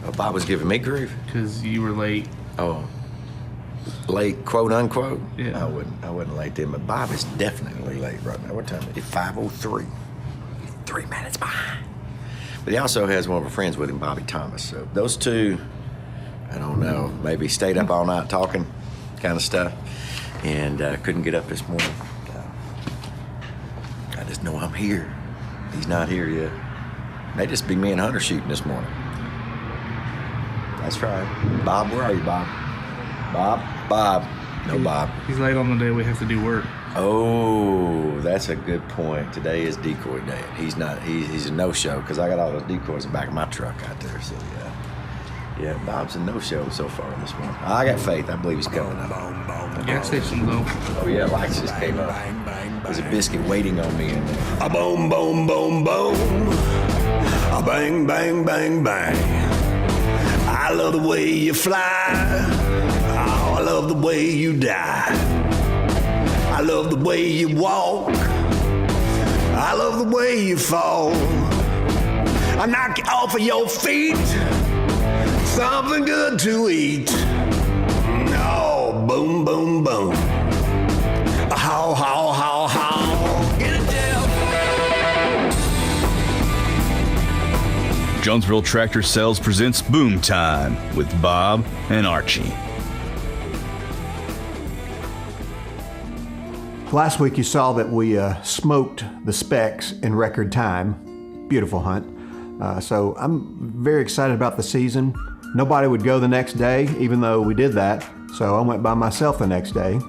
Oh, Bob was giving me grief? Because you were late. Oh, late, quote unquote? Yeah. I wasn't late then, but Bob is definitely late right now. What time is it? 5:03. 3 minutes behind. But he also has one of our friends with him, Bobby Thomas. So those two, I don't know, maybe stayed up all night talking kind of stuff and couldn't get up this morning. I just know I'm here. He's not here yet. May just be me and Hunter shooting this morning. That's right. Bob, where are you, Bob? Bob. No, Bob. He's late on the day we have to do work. Oh, that's a good point. Today is decoy day. He's not. He's a no-show because I got all those decoys in the back of my truck out there. So yeah, Bob's a no-show so far this morning. I got faith. I believe he's coming up. Gas station though. Oh yeah, lights just came up. There's a biscuit waiting on me in there. A boom, boom, boom, boom. A bang, bang, bang, bang. I love the way you fly. Oh, I love the way you die. I love the way you walk. I love the way you fall. I knock you off of your feet. Something good to eat. Oh, boom, boom, boom. How, how, how. Get it down. Jonesboro Tractor Sales presents Boomtime with Bob and Archie. Last week you saw that we smoked the specs in record time. Beautiful hunt. So I'm very excited about the season. Nobody would go the next day, even though we did that. So I went by myself the next day.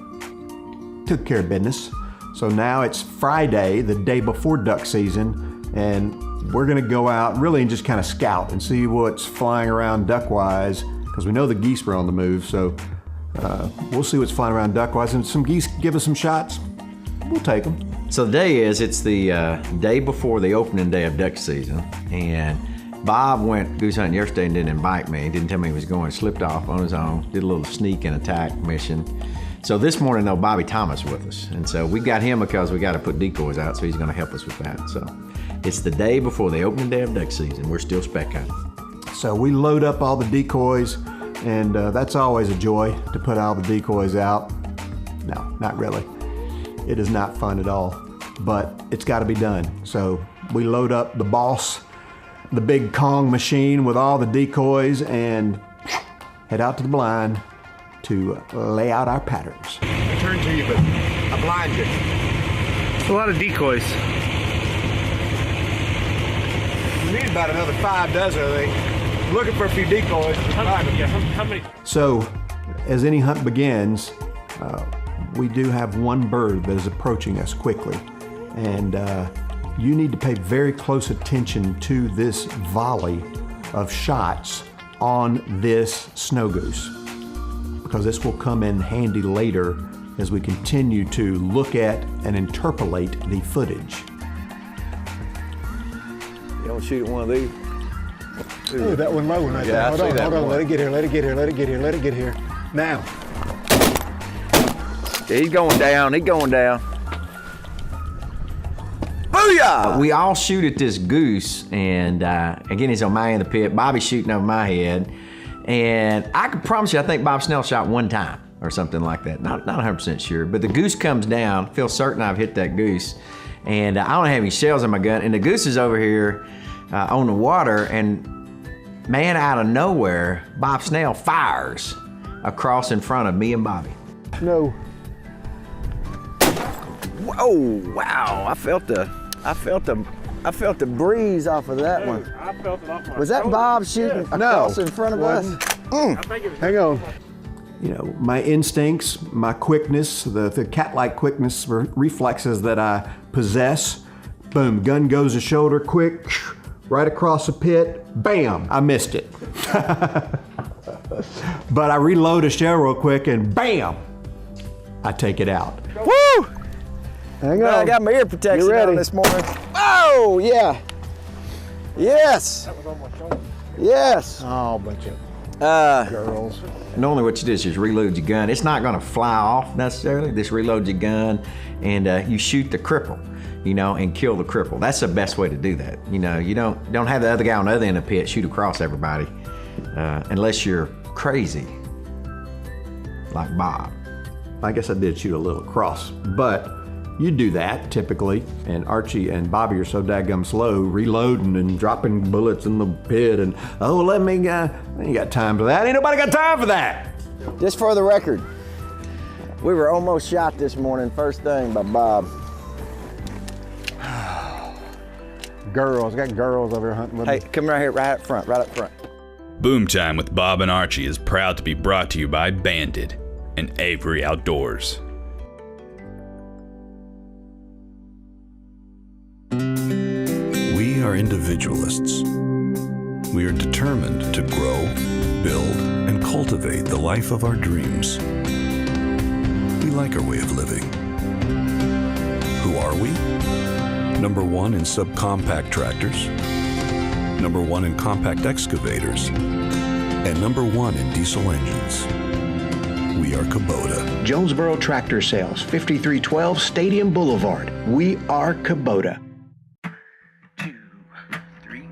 Took care of business. So now it's Friday, the day before duck season, and we're gonna go out really and just kind of scout and see what's flying around duck-wise, because we know the geese were on the move. So we'll see what's flying around duck-wise, and some geese give us some shots. We'll take them. So it's the day before the opening day of duck season, and Bob went goose hunting yesterday and didn't invite me. He didn't tell me he was going. Slipped off on his own. Did a little sneak and attack mission. So this morning, though, Bobby Thomas with us, and so we got him because we got to put decoys out. So he's going to help us with that. So it's the day before the opening day of duck season. We're still spec hunting. So we load up all the decoys, and that's always a joy to put all the decoys out. No, not really. It is not fun at all, but it's got to be done. So we load up the Boss, the big Kong machine with all the decoys, and head out to the blind to lay out our patterns. I turned to you, but I blinded you. It's a lot of decoys. We need about another 5 dozen, I think. Looking for a few decoys. How many? So as any hunt begins, we do have one bird that is approaching us quickly, and you need to pay very close attention to this volley of shots on this snow goose, because this will come in handy later as we continue to look at and interpolate the footage. You don't shoot at one of these? Ooh, that one low one right Yeah, there. I see that Hold on. one. Let it get here, let it get here, let it get here, let it get here. Now. Yeah, he's going down. Booyah! We all shoot at this goose, and again, he's on my end of the pit. Bobby's shooting over my head, and I can promise you, I think Bob Snell shot one time or something like that. Not 100% sure, but the goose comes down. Feel certain I've hit that goose, and I don't have any shells in my gun, and the goose is over here on the water, and man, out of nowhere, Bob Snell fires across in front of me and Bobby. No. Whoa! Wow! I felt the breeze off of that one. I felt it off my Was that Bob shooting across in front of us? I think it was. Hang on. You know, my instincts, my quickness, the cat-like quickness, reflexes that I possess. Boom, gun goes to shoulder, quick, right across the pit, bam, I missed it. But I reload a shell real quick and bam, I take it out. Woo! Hang Man, on. I got my ear protection You ready? on this morning. Oh yeah! Yes! That was on my shoulder. Yes! Oh, bunch of girls. Normally what you do is just reload your gun. It's not gonna fly off necessarily. Just reload your gun and you shoot the cripple, you know, and kill the cripple. That's the best way to do that. You know, you don't have the other guy on the other end of the pit shoot across everybody. unless you're crazy, like Bob. I guess I did shoot a little across, but you do that typically, and Archie and Bobby are so daggum slow, reloading and dropping bullets in the pit, and I ain't got time for that. Ain't nobody got time for that. Just for the record, we were almost shot this morning, first thing by Bob. Girls, got girls over here hunting with Hey, me. come right here, right up front. Boomtime with Bob and Archie is proud to be brought to you by Banded and Avery Outdoors. We are individualists. We are determined to grow, build, and cultivate the life of our dreams. We like our way of living. Who are we? Number 1 in subcompact tractors, number 1 in compact excavators, and number 1 in diesel engines. We are Kubota. Jonesboro Tractor Sales, 5312 Stadium Boulevard. We are Kubota. 2, 3.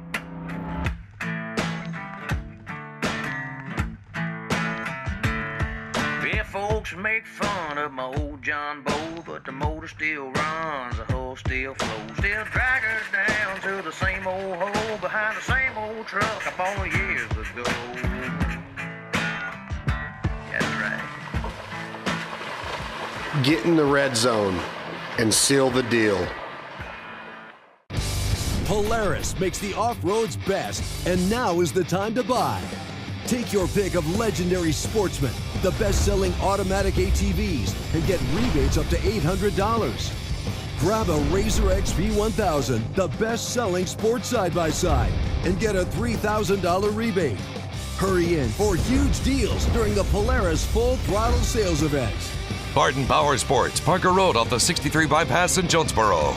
Yeah, folks make fun of my old John Bow, but the motor still runs, the hull still flows. Still drag us down to the same old hole behind the same old truck I bought years ago. That's right. Get in the red zone and seal the deal. Polaris makes the off-roads best, and now is the time to buy. Take your pick of legendary Sportsman, the best-selling automatic ATVs, and get rebates up to $800. Grab a Razor XP 1000, the best-selling sports side-by-side, and get a $3,000 rebate. Hurry in for huge deals during the Polaris Full Throttle Sales Event. Barton Power Sports, Parker Road off the 63 bypass in Jonesboro.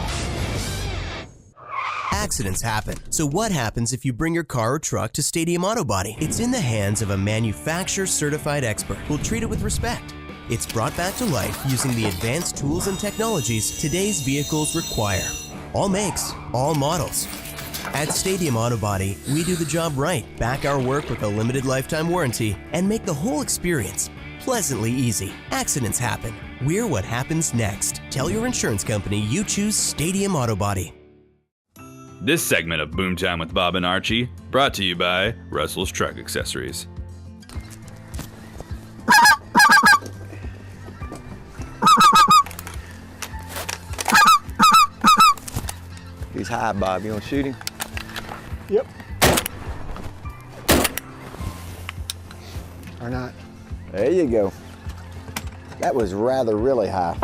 Accidents happen. So what happens if you bring your car or truck to Stadium Auto Body? It's in the hands of a manufacturer-certified expert who'll treat it with respect. It's brought back to life using the advanced tools and technologies today's vehicles require. All makes, all models. At Stadium Auto Body, we do the job right, back our work with a limited lifetime warranty, and make the whole experience pleasantly easy. Accidents happen. We're what happens next. Tell your insurance company you choose Stadium Auto Body. This segment of Boomtime with Bob and Archie brought to you by Russell's Truck Accessories. He's high, Bob. You want to shoot him? Yep. Or not. There you go. That was rather really high.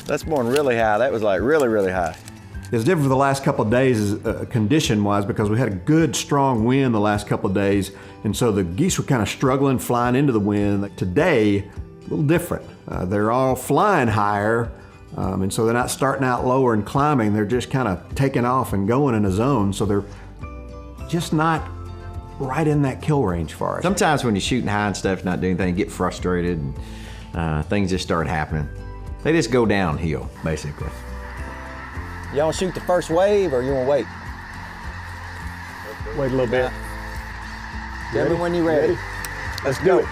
That's more than really high. That was like really, really high. It's different for the last couple of days condition-wise because we had a good, strong wind the last couple of days, and so the geese were kind of struggling flying into the wind. Today, a little different. They're all flying higher, and so they're not starting out lower and climbing. They're just kind of taking off and going in a zone, so they're just not right in that kill range for us. Sometimes when you're shooting high and stuff, not doing anything, you get frustrated, and things just start happening. They just go downhill, basically. You want to shoot the first wave, or you want to wait? Wait a little bit. Tell me when you're ready. Let's go.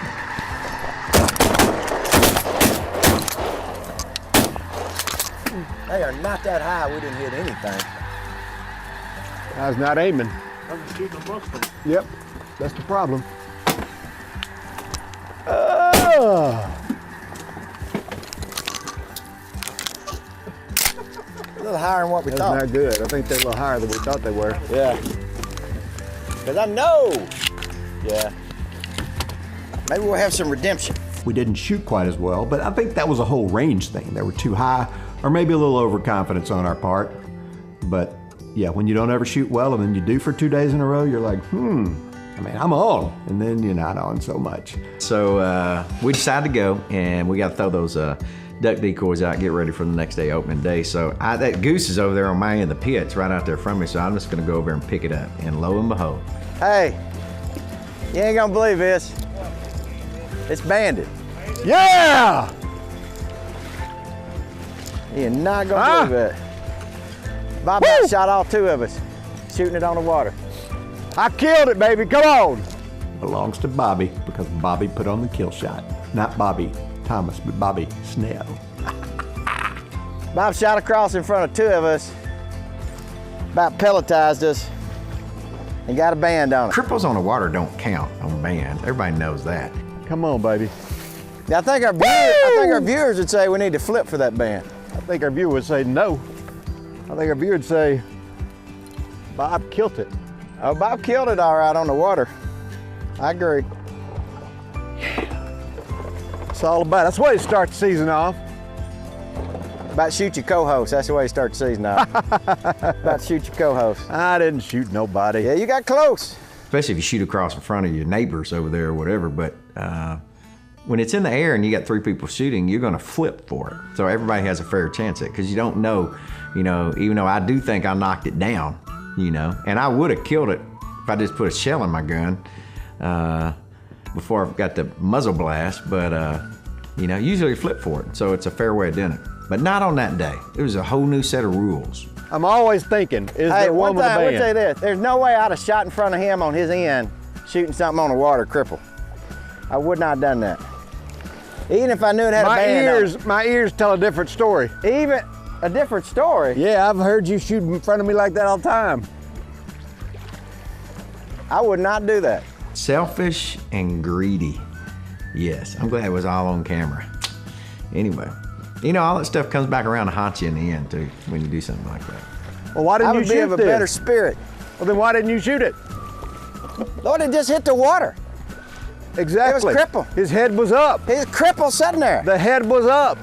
They are not that high. We didn't hit anything. I was not aiming. I'm shooting amongst them. Yep, that's the problem. A little higher than what we thought. That's not good. I think they're a little higher than we thought they were. Yeah. Because I know. Yeah. Maybe we'll have some redemption. We didn't shoot quite as well, but I think that was a whole range thing. They were too high, or maybe a little overconfidence on our part. But yeah, when you don't ever shoot well and then you do for 2 days in a row, you're like, I'm on. And then you're not on so much. So we decided to go, and we got to throw those duck decoys out, get ready for the next day, opening day. So that goose is over there on my end of the pit. It's right out there from me, so I'm just gonna go over and pick it up. And lo and behold. Hey, you ain't gonna believe this. It's banded. Yeah! You're not gonna believe it. Bob shot all two of us, shooting it on the water. I killed it, baby. Come on. Belongs to Bobby because Bobby put on the kill shot. Not Bobby Thomas, but Bobby Snell. Bob shot across in front of two of us, about pelletized us, and got a band on it. Cripples on the water don't count on band. Everybody knows that. Come on, baby. Now, I think our viewers would say we need to flip for that band. I think our viewer would say no. I think our viewer would say, Bob killed it. Oh, Bob killed it all right on the water. I agree. It's all about, that's the way to start the season off. About shoot your co-host, that's the way to start the season off. About shoot your co-host. I didn't shoot nobody. Yeah, you got close. Especially if you shoot across in front of your neighbors over there or whatever, but when it's in the air and you got three people shooting, you're gonna flip for it. So everybody has a fair chance at it, because you don't know, even though I do think I knocked it down, and I would have killed it if I just put a shell in my gun before I got the muzzle blast, but usually flip for it. So it's a fair way of doing it. But not on that day. It was a whole new set of rules. I'm always thinking, is there one with a band? I will tell you this, there's no way I'd have shot in front of him on his end, shooting something on the water, cripple. I would not have done that. Even if I knew it had a band on it. My ears tell a different story. Even a different story? Yeah, I've heard you shoot in front of me like that all the time. I would not do that. Selfish and greedy. Yes, I'm glad it was all on camera. Anyway, all that stuff comes back around to haunt you in the end too, when you do something like that. Well, why didn't you shoot it? I would be of a better spirit. Well, then why didn't you shoot it? Lord, it just hit the water. Exactly. It was crippled. His head was up. His cripple sitting there. The head was up.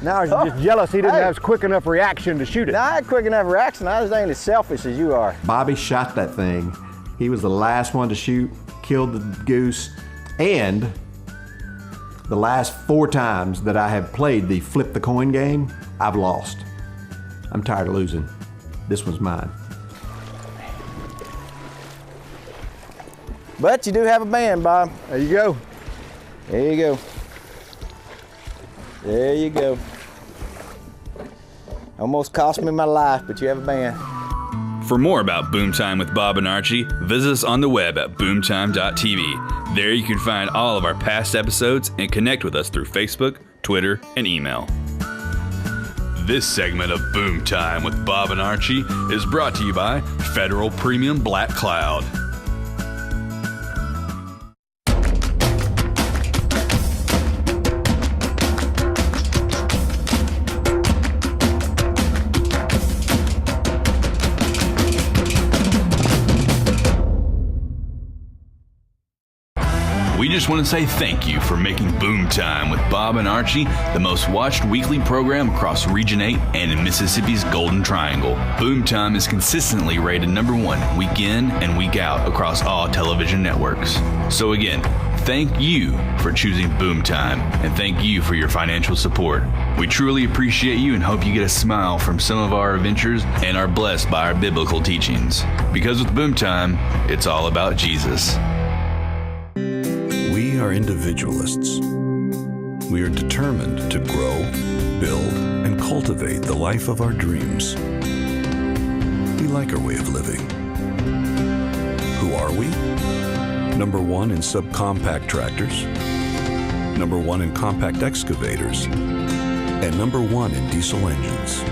Now he's just jealous he didn't have a quick enough reaction to shoot it. No, I had quick enough reaction. I was ain't as selfish as you are. Bobby shot that thing. He was the last one to shoot, killed the goose, and the last 4 times that I have played the flip the coin game, I've lost. I'm tired of losing. This one's mine. But you do have a band, Bob. There you go. There you go. There you go. Almost cost me my life, but you have a band. For more about Boomtime with Bob and Archie, visit us on the web at boomtime.tv. There you can find all of our past episodes and connect with us through Facebook, Twitter, and email. This segment of Boomtime with Bob and Archie is brought to you by Federal Premium Black Cloud. We just want to say thank you for making Boomtime with Bob and Archie the most watched weekly program across Region 8 and in Mississippi's Golden Triangle. Boomtime is consistently rated #1 week in and week out across all television networks. So again, thank you for choosing Boomtime, and thank you for your financial support. We truly appreciate you and hope you get a smile from some of our adventures and are blessed by our biblical teachings. Because with Boomtime, it's all about Jesus. We are individualists. We are determined to grow, build, and cultivate the life of our dreams. We like our way of living. Who are we? #1 in subcompact tractors, #1 in compact excavators, and #1 in diesel engines.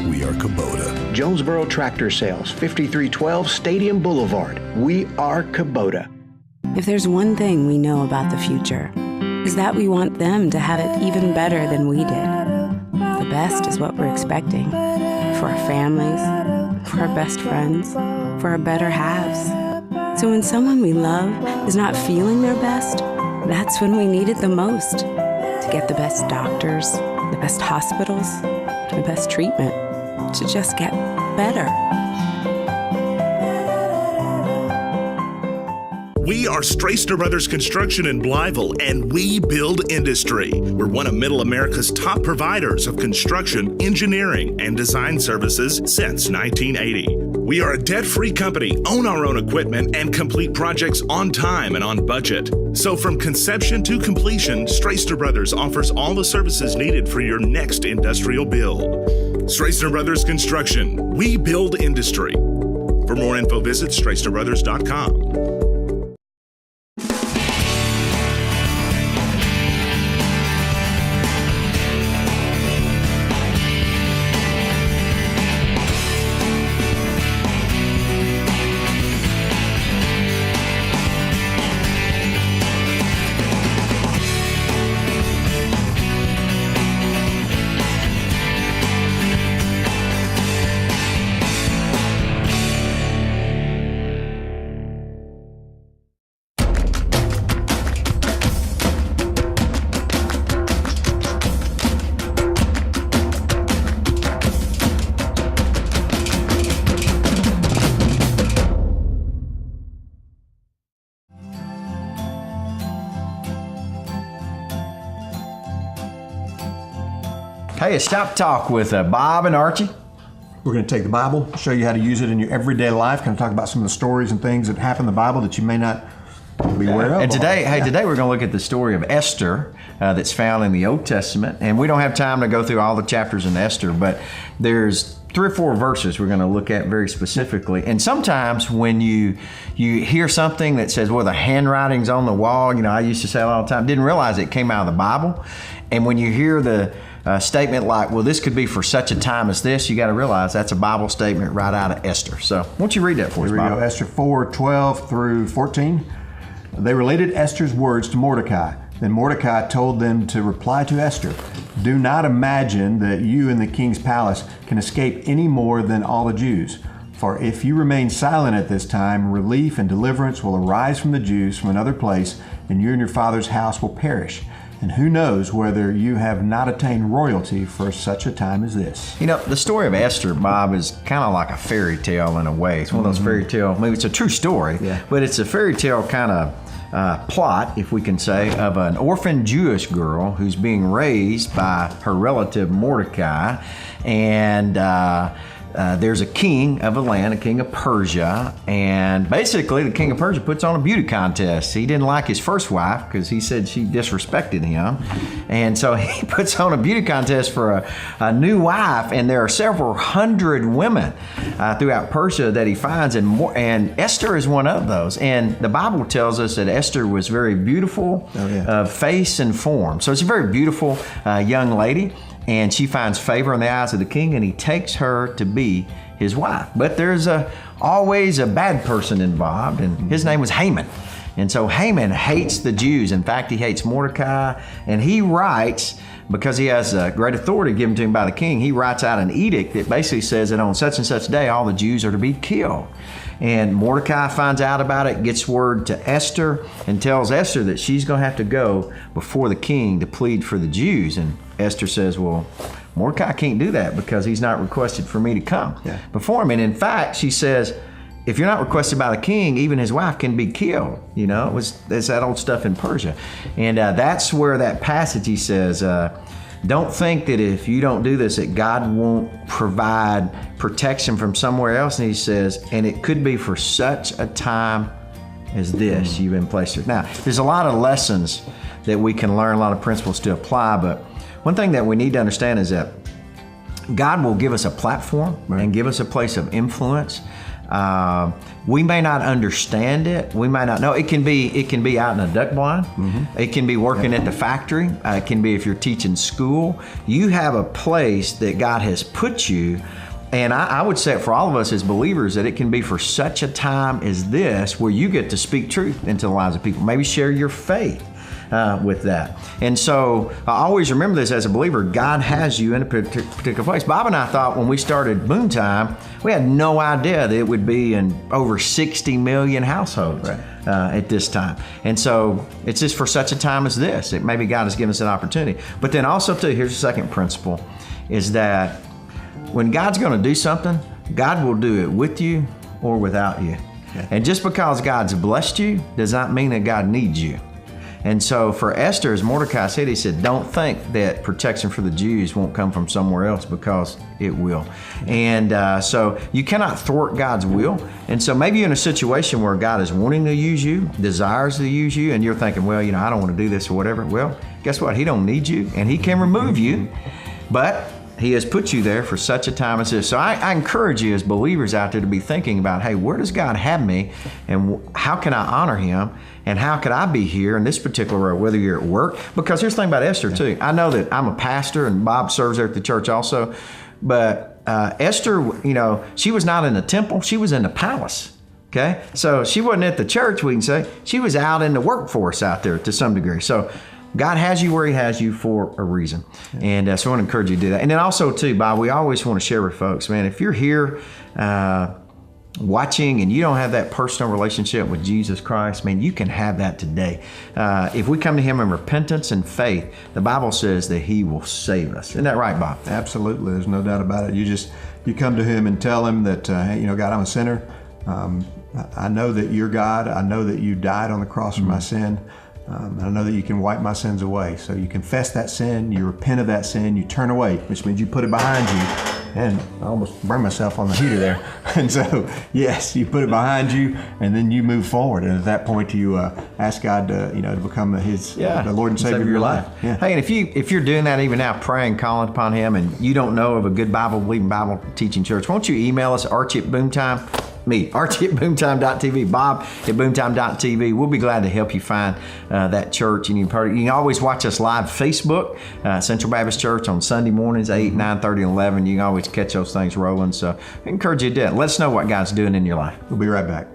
We are Kubota. Jonesboro Tractor Sales, 5312 Stadium Boulevard. We are Kubota. If there's one thing we know about the future, is that we want them to have it even better than we did. The best is what we're expecting. For our families, for our best friends, for our better halves. So when someone we love is not feeling their best, that's when we need it the most. To get the best doctors, the best hospitals, the best treatment. To just get better. We are Straister Brothers Construction in Blytheville, and we build industry. We're one of Middle America's top providers of construction, engineering, and design services since 1980. We are a debt-free company, own our own equipment, and complete projects on time and on budget. So from conception to completion, Straister Brothers offers all the services needed for your next industrial build. Straister Brothers Construction. We build industry. For more info, visit StraisterBrothers.com. Hey, it's Stop Talk with Bob and Archie. We're going to take the Bible, show you how to use it in your everyday life, kind of talk about some of the stories and things that happen in the Bible that you may not be aware of. And today, today we're going to look at the story of Esther that's found in the Old Testament. And we don't have time to go through all the chapters in Esther, but there's 3 or 4 verses we're going to look at very specifically. And sometimes when you hear something that says, well, the handwriting's on the wall, I used to say it all the time, didn't realize it came out of the Bible. And when you hear the statement like, well, this could be for such a time as this, you got to realize that's a Bible statement right out of Esther. So why don't you read that for us, Bob? Here we go, Esther 4:12 through 14. They related Esther's words to Mordecai. Then Mordecai told them to reply to Esther, "Do not imagine that you in the king's palace can escape any more than all the Jews. For if you remain silent at this time, relief and deliverance will arise from the Jews from another place, and you and your father's house will perish. And who knows whether you have not attained royalty for such a time as this." The story of Esther, Bob, is kind of like a fairy tale in a way. It's one of those fairy tale, maybe it's a true story, but it's a fairy tale kind of plot, if we can say, of an orphan Jewish girl who's being raised by her relative Mordecai. And there's a king of a land, a king of Persia, and basically the king of Persia puts on a beauty contest. He didn't like his first wife because he said she disrespected him, and so he puts on a beauty contest for a new wife, and there are several hundred women throughout Persia that he finds, and Esther is one of those. And the Bible tells us that Esther was very beautiful of face and form. So it's a very beautiful young lady. And she finds favor in the eyes of the king, and he takes her to be his wife. But there's always a bad person involved, and his name was Haman. And so Haman hates the Jews. In fact, he hates Mordecai, and he writes, because he has great authority given to him by the king, he writes out an edict that basically says that on such and such day, all the Jews are to be killed. And Mordecai finds out about it, gets word to Esther, and tells Esther that she's going to have to go before the king to plead for the Jews. And Esther says, well, Mordecai can't do that because he's not requested for me to come before him. And in fact, she says, if you're not requested by the king, even his wife can be killed. It's that old stuff in Persia. And that's where that passage, he says, don't think that if you don't do this, that God won't provide protection from somewhere else. And he says, and it could be for such a time as this you've been placed here. Now, there's a lot of lessons that we can learn, a lot of principles to apply, but one thing that we need to understand is that God will give us a platform and give us a place of influence. We may not understand it. We might not know. It can be out in a duck blind. It can be working at the factory. It can be if you're teaching school. You have a place that God has put you. And I would say for all of us as believers that it can be for such a time as this where you get to speak truth into the lives of people. Maybe share your faith with that. And so I always remember this as a believer, God has you in a particular place. Bob and I thought when we started Boomtime, we had no idea that it would be in over 60 million households at this time. And so it's just for such a time as this. Maybe God has given us an opportunity. But then also too, here's the second principle, is that when God's going to do something, God will do it with you or without you. And just because God's blessed you does not mean that God needs you. And so for Esther, as Mordecai said, he said, don't think that protection for the Jews won't come from somewhere else, because it will. And so you cannot thwart God's will. And so maybe you're in a situation where God is wanting to use you, desires to use you, and you're thinking, well, I don't want to do this or whatever. Well, guess what? He don't need you, and he can remove you. But he has put you there for such a time as this. So I encourage you as believers out there to be thinking about, hey, where does God have me, and how can I honor him, and how could I be here in this particular role, whether you're at work? Because here's the thing about Esther too. I know that I'm a pastor and Bob serves there at the church also, but Esther, she was not in the temple, she was in the palace. Okay, so she wasn't at the church, we can say. She was out in the workforce out there to some degree. So God has you where he has you for a reason. And so I want to encourage you to do that. And then also too, Bob, we always want to share with folks, man, if you're here watching and you don't have that personal relationship with Jesus Christ, man, you can have that today. If we come to him in repentance and faith, the Bible says that he will save us. Isn't that right, Bob? Absolutely. There's no doubt about it. You come to him and tell him that, hey, God, I'm a sinner. I know that you're God. I know that you died on the cross for my sin. And I know that you can wipe my sins away. So you confess that sin, you repent of that sin, you turn away, which means you put it behind you. And I almost burned myself on the heater there. And so, yes, you put it behind you, and then you move forward. And at that point, you ask God to, to become the Lord and Savior of your life. Yeah. Hey, and if you're doing that even now, praying, calling upon him, and you don't know of a good Bible-believing, Bible-teaching church, won't you email us, Archie at Boomtime? Me, Archie at Boomtime.tv, Bob at Boomtime.tv. We'll be glad to help you find that church. And you can always watch us live Facebook, Central Baptist Church on Sunday mornings, 8, 9:30, and 11. You can always catch those things rolling. So I encourage you to do it. Let us know what God's doing in your life. We'll be right back.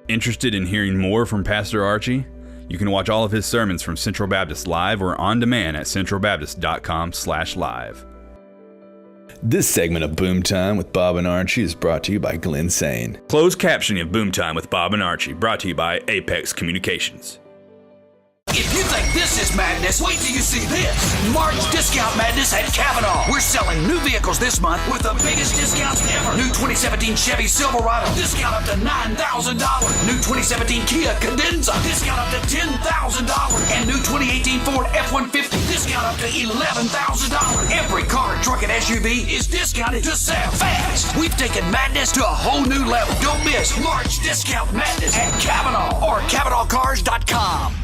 Interested in hearing more from Pastor Archie? You can watch all of his sermons from Central Baptist live or on demand at centralbaptist.com/live. This segment of Boomtime with Bob and Archie is brought to you by Glenn Sane. Closed captioning of Boomtime with Bob and Archie, brought to you by Apex Communications. If you think this is madness, wait till you see this. March Discount Madness at Kavanaugh. We're selling new vehicles this month with the biggest discounts ever. New 2017 Chevy Silverado, discount up to $9,000. New 2017 Kia Cadenza, discount up to $10,000. And new 2018 Ford F-150, discount up to $11,000. Every car, truck, and SUV is discounted to sell fast. We've taken madness to a whole new level. Don't miss March Discount Madness at Kavanaugh or KavanaughCars.com.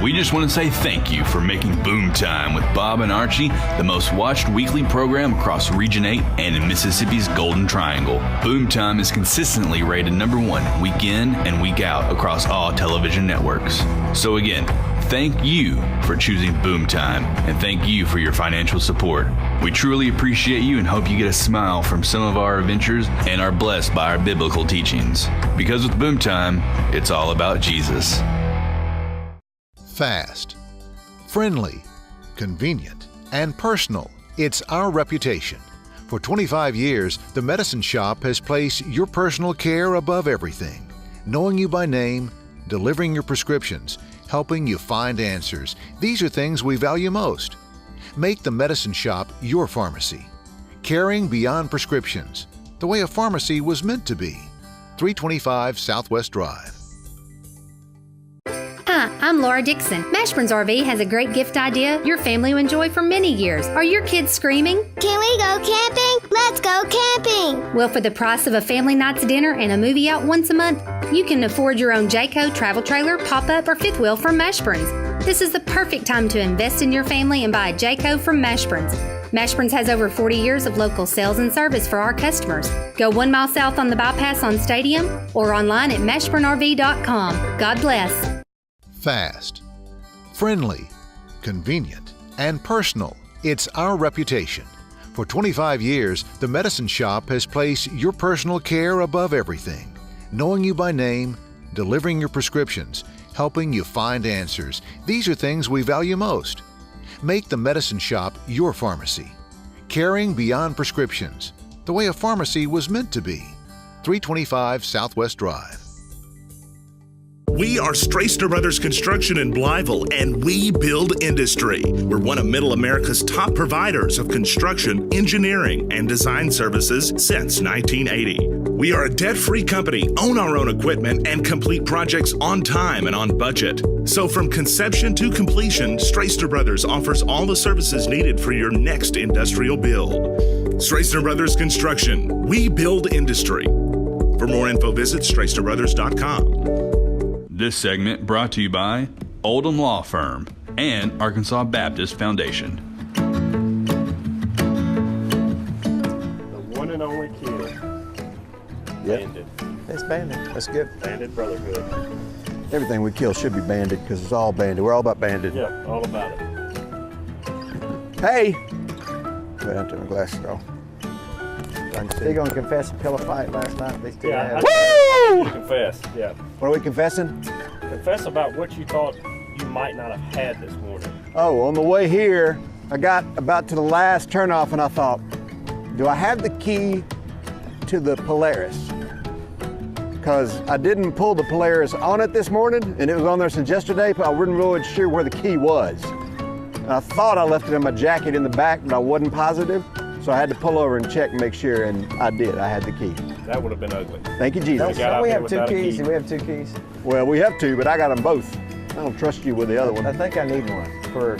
We just want to say thank you for making Boomtime with Bob and Archie the most watched weekly program across Region 8 and in Mississippi's Golden Triangle. Boomtime is consistently rated #1 week in and week out across all television networks. So again, thank you for choosing Boomtime, and thank you for your financial support. We truly appreciate you and hope you get a smile from some of our adventures and are blessed by our biblical teachings. Because with Boomtime, it's all about Jesus. Fast, friendly, convenient, and personal. It's our reputation. For 25 years, the Medicine Shop has placed your personal care above everything. Knowing you by name, delivering your prescriptions, helping you find answers. These are things we value most. Make the Medicine Shop your pharmacy. Caring beyond prescriptions, the way a pharmacy was meant to be. 325 Southwest Drive. Hi, I'm Laura Dixon. Mashburn's RV has a great gift idea your family will enjoy for many years. Are your kids screaming? Can we go camping? Let's go camping! Well, for the price of a family night's dinner and a movie out once a month, you can afford your own Jayco travel trailer, pop-up, or fifth wheel from Mashburn's. This is the perfect time to invest in your family and buy a Jayco from Mashburn's. Mashburn's has over 40 years of local sales and service for our customers. Go 1 mile south on the bypass on Stadium or online at mashburnrv.com. God bless. Fast, friendly, convenient, and personal. It's our reputation. For 25 years, the Medicine Shop has placed your personal care above everything. Knowing you by name, delivering your prescriptions, helping you find answers. These are things we value most. Make the Medicine Shop your pharmacy. Caring beyond prescriptions, the way a pharmacy was meant to be. 325 Southwest Drive. We are Strasner Brothers Construction in Blytheville, and we build industry. We're one of Middle America's top providers of construction, engineering, and design services since 1980. We are a debt-free company, own our own equipment, and complete projects on time and on budget. So from conception to completion, Strasner Brothers offers all the services needed for your next industrial build. Strasner Brothers Construction. We build industry. For more info, visit StrasnerBrothers.com. This segment brought to you by Oldham Law Firm and Arkansas Baptist Foundation. The one and only kid. Yep. Banded. It's banded. That's good. Banded brotherhood. Everything we kill should be banded because it's all banded. We're all about banded. Yeah, all about it. Hey! Wait, I took my glasses off. They gonna confess a pillow fight last night? These two Yeah, had. Woo! Confess, yeah. What are we confessing? Confess about what you thought you might not have had this morning. Oh, on the way here, I got about to the last turnoff and I thought, do I have the key to the Polaris? Because I didn't pull the Polaris on it this morning and it was on there since yesterday, but I wasn't really sure where the key was. And I thought I left it in my jacket in the back, but I wasn't positive. So I had to pull over and check and make sure, and I did. I had the key. That would have been ugly. Thank you, Jesus. Don't we have two keys? Do we have two keys? Well, we have two, but I got them both. I don't trust you with the other one. I think I need one for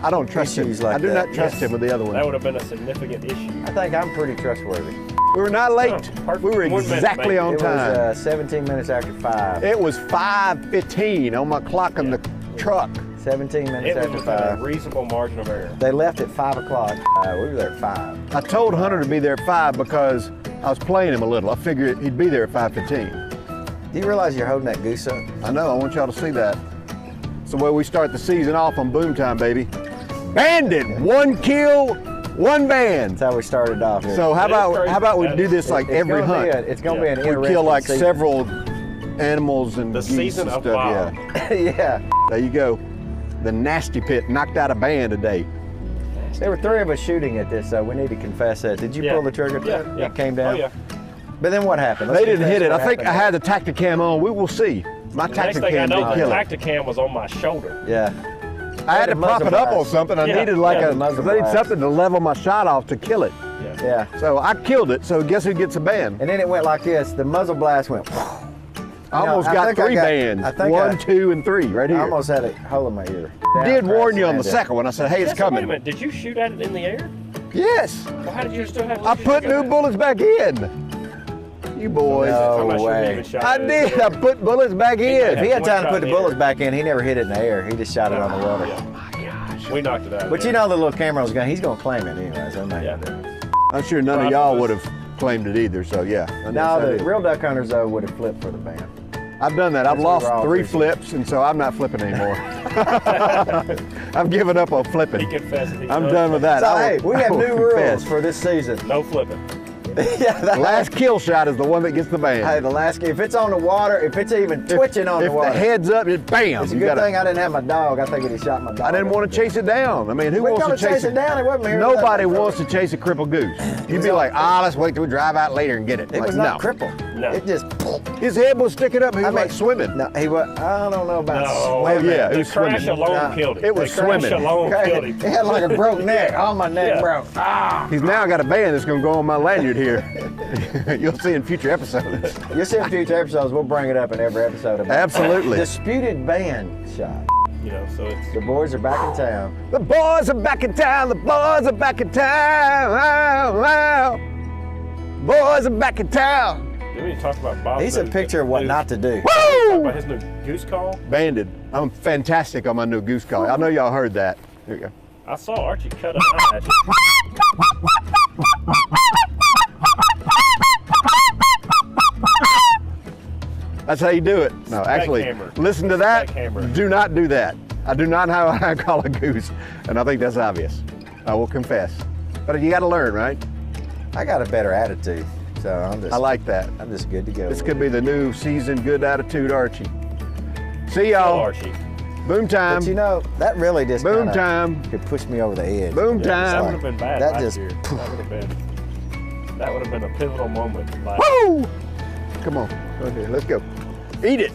I don't trust him. issues like I do that. not trust him with the other one. That would have been a significant issue. I think I'm pretty trustworthy. We were not late. We were exactly on time. It was 17 minutes after 5. It was 5:15 on my clock on the truck. 17 minutes It after was 5. a reasonable margin of error. They left at 5 o'clock. We were there at 5. I told Hunter to be there at 5 because I was playing him a little. I figured he'd be there at 5:15. Do you realize you're holding that goose up? I know. I want y'all to see that. It's the way we start the season off on Boomtime, baby. Banded, 1 kill, 1 band. That's how we started off here. So how about we do this like every hunt? It's gonna be an We interesting kill like season. several animals and The geese season and of stuff. Bob. Yeah. Yeah. There you go. The nasty pit knocked out a band today. There were 3 of us shooting at this, so we need to confess that. Did you Yeah. pull the trigger? Yeah, yeah. It came down? Oh, yeah. But then what happened? They didn't hit it. I think I had the Tacticam on. We will see. My The next thing I Tacticam know, did the kill it. Tacticam was on my shoulder. Yeah. I had to prop it up on blast. something. I Yeah, needed like yeah, a, the muzzle I need blast. something to level my shot off to kill it. Yeah. So I killed it. So guess who gets a band? And then it went like this. The muzzle blast went. I almost got 3 bands. I think 1, 2, and 3 right I here. almost had a hole in my ear. Did warn you on the second one. I said, hey, it's Yes, Wait a coming. minute, did you shoot at it in the air? Yes. Well, how did you still have I put new bullets back in. You boys. I'm not No sure he way. even shot I it. did. I put bullets back If in. he had one time to shot put the in the bullets air. back in, he never hit it in the air. He just shot it on the water. We knocked it out. But you know the little camera was going. He's going to claim it anyways. I'm not Yeah. gonna do it. I'm sure none of y'all would have claimed it either. So yeah. No, the real duck hunters though would have flipped for the band. I've done that. I've That's what lost we're all 3 appreciating. flips, and so I'm not flipping anymore. I've given up on He flipping. confessed. He's I'm done with that. So I hey, will- we I have will new rules confess. for this season. No flipping. Yeah, The last kill shot is the one that gets the band. Hey, the last, if it's on the water, if it's even twitching on if the water. the head's up, it bam. It's a you good gotta- thing I didn't have my dog. I think he'd have shot my dog. I didn't want to chase it down. I mean, who We wants to gotta chase chase it down. It wasn't here. Nobody wants to chase a crippled goose. You'd be like, let's wait till we drive out later and get it. It Like, was not no. crippled. No. It just. His head was sticking up. He was like swimming. No, he was. I don't know about No. swimming. Yeah, it The was crash swimming. alone killed him. It was the crash swimming. alone killed him. He had like a broke neck. All my neck Yeah. broke. He's now got a band that's going to go on my lanyard here. You'll see in future episodes. You'll see in future episodes. We'll bring it up in every episode. About Absolutely. Disputed band shot. You know, so it's The boys are back in town. The boys are back in town. The boys are back in town. Boys are back in town. we need to talk about Bob. He's a picture of what not to do. Talk about his new goose call. Banded. I'm fantastic on my new goose call. I know y'all heard that. Here you go. I saw Archie cut a eye at you. That's how you do it. No, actually, Backhammer. listen to that. Backhammer. Do not do that. I do not know how I call a goose, and I think that's obvious. I will confess. But you got to learn, right? I got a better attitude, so I'm just. I like that. I'm just good to go. This could be the new season, Good Attitude Archie. See y'all. Archie. Boom time. But you know, that really just Boom kinda time. could push me over the edge. Boom It's time. That like- would have been bad That last just. year. That would have been a pivotal moment. Like, Woo! Come on. Go ahead. Let's go. Eat it.